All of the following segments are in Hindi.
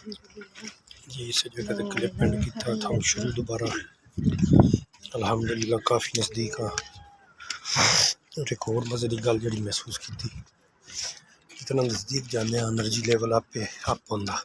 जी इस जगह से क्लिप पेंट किया था हम शुरू दोबारा अल्हम्दुलिल्लाह काफ़ी नज़दीक हाँ एक और मज़े की गल जी महसूस की इतना नज़दीक जाने एनर्जी लेवल आपे अप होंदा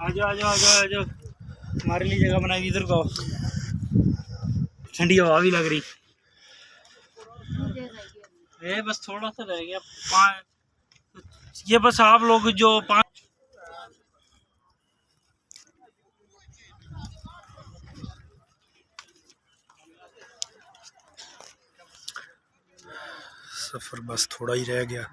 आजो आजो आजो आजो हमारे लिए जगह बनाई इधर को ठंडी हवा भी लग रही ये बस थोड़ा सा रह गया ये बस आप लोग जो सफ़र बस थोड़ा ही रह गया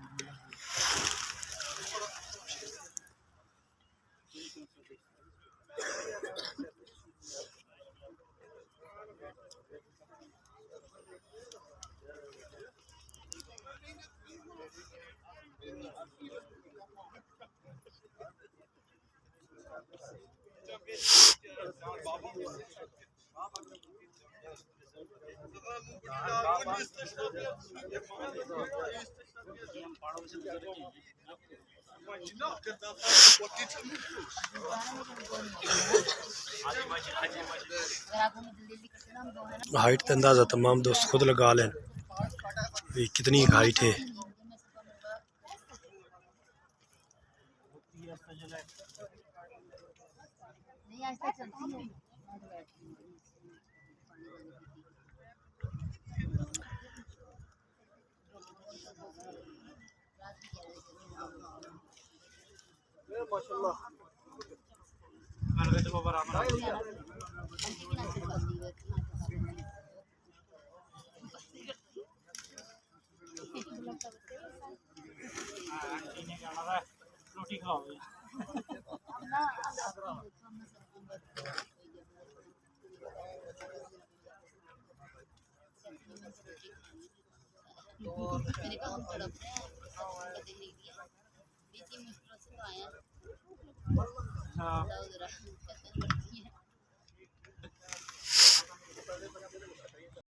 हाइट का अंदाज़ा तमाम दोस्त खुद लगा लें कितनी हाइट है रोटी खाओ हाँ